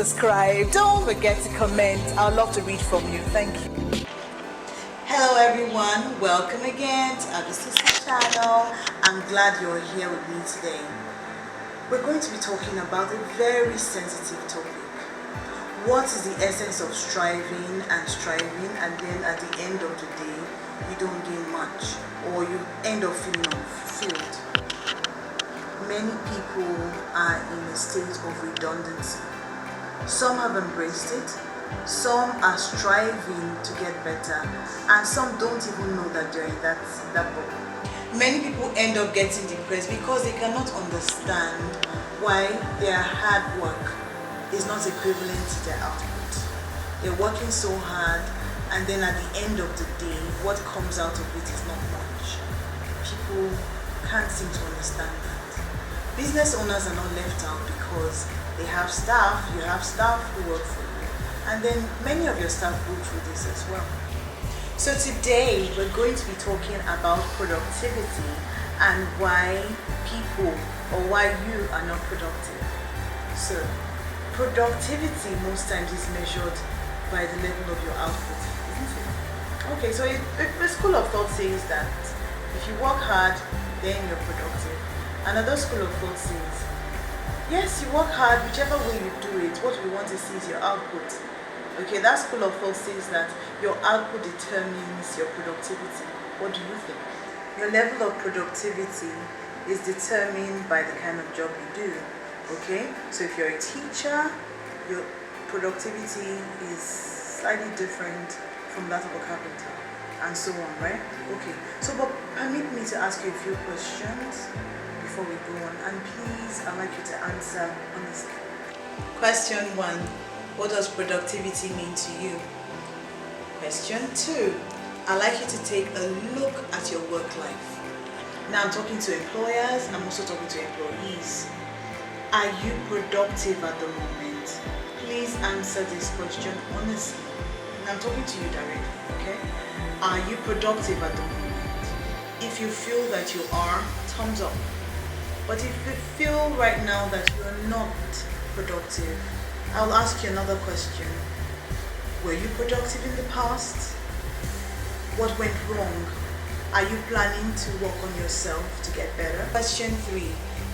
subscribe. Don't forget to comment. I'd love to read from you. Thank you. Hello everyone, welcome again to our channel. I'm glad you're here with me today. We're going to be talking about a very sensitive topic. What is the essence of striving, and then at the end of the day you don't gain much, or you end up feeling unfulfilled? Many people are in a state of redundancy. Some have embraced it, some are striving to get better, and some don't even know that they're in that bubble. Many people end up getting depressed because they cannot understand why their hard work is not equivalent to their output. They're working so hard, and then at the end of the day, what comes out of it is not much. People can't seem to understand that. Business owners are not left out because they have staff. You have staff who work for you, and then many of your staff go through this as well. So today we're going to be talking about productivity and why people, or why you are not productive. So productivity most times is measured by the level of your output, isn't it? Okay, so the school of thought says that if you work hard, then you're productive. Another school of thought says, yes, you work hard, whichever way you do it, what we want to see is your output. Okay, that school of thought says that your output determines your productivity. What do you think? Your level of productivity is determined by the kind of job you do. Okay, so if you're a teacher, your productivity is slightly different from that of a carpenter, and so on, right? Okay, so but permit me to ask you a few questions before we go on, and please, I'd like you to answer honestly. Question 1. What does productivity mean to you? Question 2. I'd like you to take a look at your work life. Now I'm talking to employers, I'm also talking to employees. Are you productive at the moment? Please answer this question honestly. I'm talking to you directly, okay? Are you productive at the moment? If you feel that you are, thumbs up. But if you feel right now that you are not productive, I'll ask you another question. Were you productive in the past? What went wrong? Are you planning to work on yourself to get better? Question 3.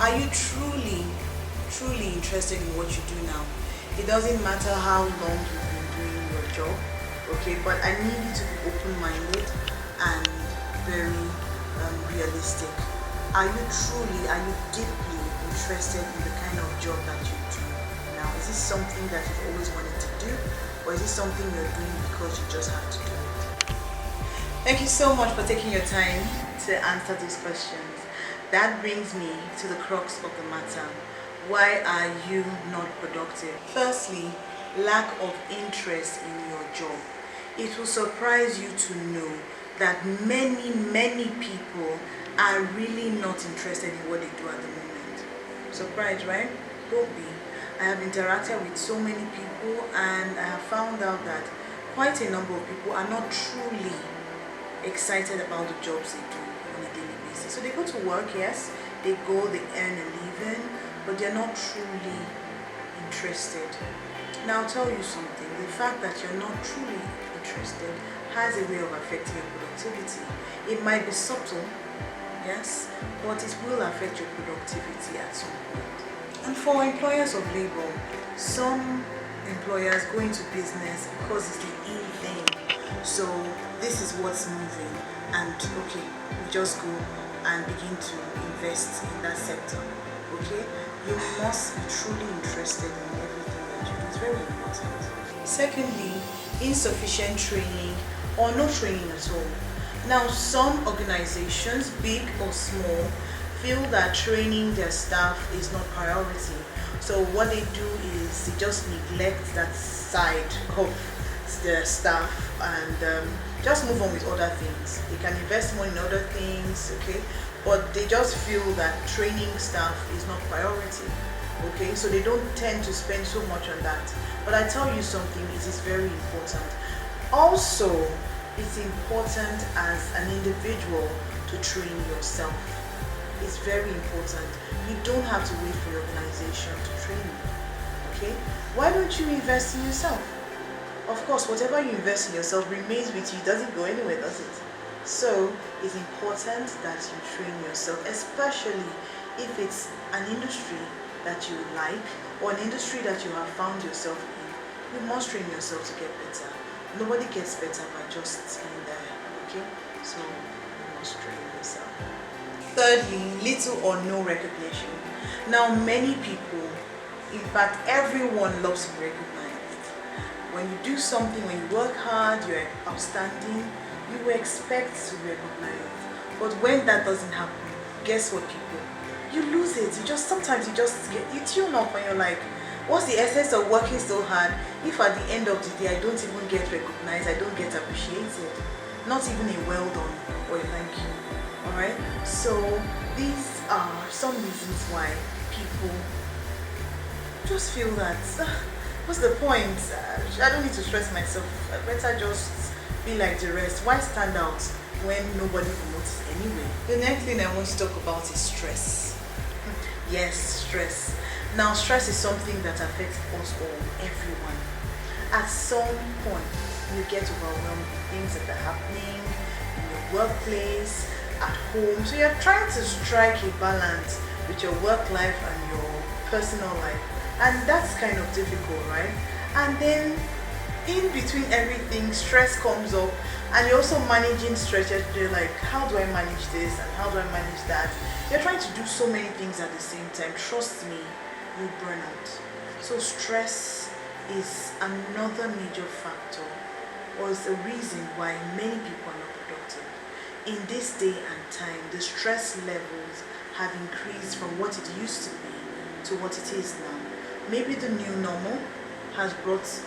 Are you truly interested in what you do now? It doesn't matter how long you've been doing your job, okay? But I need you to be open-minded and very realistic. Are you deeply interested in the kind of job that you do now? Is this something that you've always wanted to do, or is this something you're doing because you just have to do it? Thank you so much for taking your time to answer these questions. That brings me to the crux of the matter. Why are you not productive? Firstly, lack of interest in your job. It will surprise you to know that many people are really not interested in what they do at the moment. Surprised, right? Don't be. I have interacted with so many people, and I have found out that quite a number of people are not truly excited about the jobs they do on a daily basis. So they go to work, yes, they earn a living, but they're not truly interested. Now I'll tell you something. The fact that you're not truly interested has a way of affecting your productivity. It might be subtle, yes, but it will affect your productivity at some point. And for employers of labor, some employers go into business because it's the in thing. So this is what's moving, and okay, we just go and begin to invest in that sector. Okay, you must be truly interested in everything that you do. It's very important. Secondly, insufficient training or no training at all. Now, some organizations, big or small, feel that training their staff is not priority. So what they do is they just neglect that side of their staff and just move on with other things. They can invest more in other things, okay? But they just feel that training staff is not priority, okay? So they don't tend to spend so much on that. But I tell you something, it is very important. Also, it's important as an individual to train yourself. It's very important. You don't have to wait for your organization to train you. Okay? Why don't you invest in yourself? Of course, whatever you invest in yourself remains with you, doesn't go anywhere, does it? So it's important that you train yourself, especially if it's an industry that you like or an industry that you have found yourself in. You must train yourself to get better. Nobody gets better by just being there, okay? So you must train yourself. Thirdly, little or no recognition. Now, many people, in fact, everyone loves to be recognized. When you do something, when you work hard, you're outstanding, you will expect to be recognized. But when that doesn't happen, guess what, people? You lose it. Sometimes you tune up and you're like, what's the essence of working so hard if at the end of the day I don't even get recognized, I don't get appreciated, not even a well done or a thank you. Alright? So these are some reasons why people just feel that what's the point? I don't need to stress myself. I better just be like the rest. Why stand out when nobody will notice anyway? The next thing I want to talk about is stress. Yes, stress. Now, stress is something that affects us all, everyone. At some point, you get overwhelmed with things that are happening in your workplace, at home. So you're trying to strike a balance with your work life and your personal life. And that's kind of difficult, right? And then in between everything, stress comes up, and you're also managing stress. You're like, how do I manage this and how do I manage that? You're trying to do so many things at the same time. Trust me, you burn out. So stress is another major factor, or is the reason why many people are not productive. In this day and time, the stress levels have increased from what it used to be to what it is now. Maybe the new normal has brought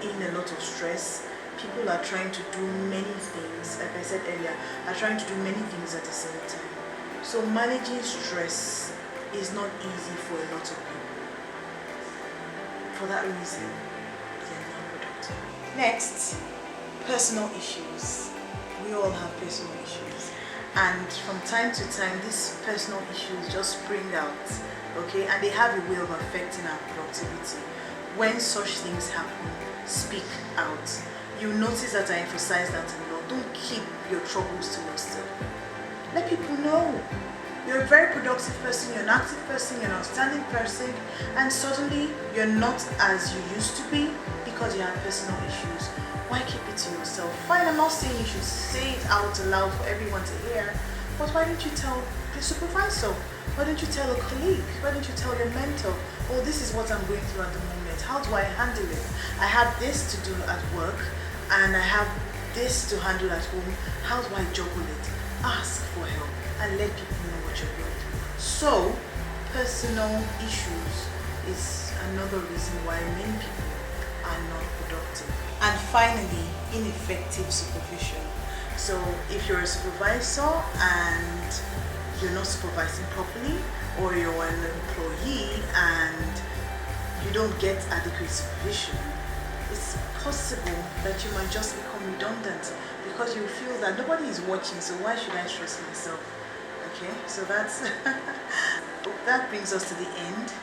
in a lot of stress. People are trying to do many things, like I said earlier, are trying to do many things at the same time. So managing stress is not easy for a lot of people. For that reason, they are not productive. Next, personal issues. We all have personal issues. And from time to time, these personal issues just spring out, okay? And they have a way of affecting our productivity. When such things happen, speak out. You notice that I emphasize that a lot. Don't keep your troubles to yourself. Let people know. You're a very productive person, you're an active person, you're an outstanding person, and suddenly you're not as you used to be because you have personal issues. Why keep it to yourself? Fine, I'm not saying you should say it out aloud for everyone to hear, but why don't you tell your supervisor? Why don't you tell a colleague? Why don't you tell your mentor? Oh, this is what I'm going through at the moment. How do I handle it? I have this to do at work, and I have this to handle at home. How do I juggle it? Ask for help and let people know what you're going through. So, personal issues is another reason why many people are not productive. And finally, ineffective supervision. So, if you're a supervisor and you're not supervising properly, or you're an employee and you don't get adequate supervision, it's possible that you might just become redundant because you feel that nobody is watching, so why should I stress myself? Okay, so that brings us to the end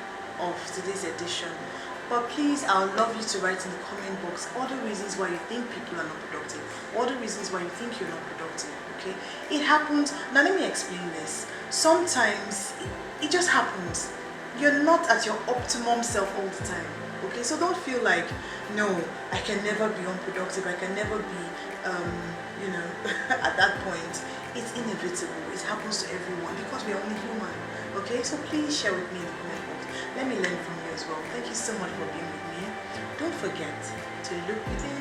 of today's edition. But please, I would love you to write in the comment box all the reasons why you think people are not productive, all the reasons why you think you're not productive. Okay, it happens. Now let me explain this. Sometimes it just happens. You're not at your optimum self all the time. Okay, so don't feel like, no, I can never be unproductive, I can never be at that point. It's inevitable. It happens to everyone because we're only human. Okay, so please share with me in the comment box. Let me learn from you as well. Thank you so much for being with me. Don't forget to look within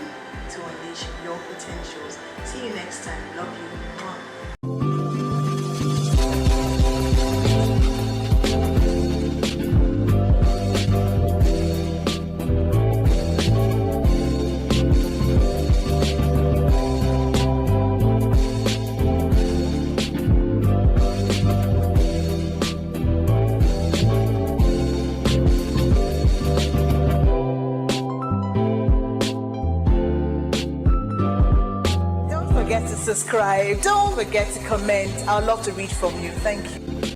to unleash your potentials. See you next time. Love you. Mwah. Don't forget to subscribe. Don't forget to comment. I'd love to read from you. Thank you.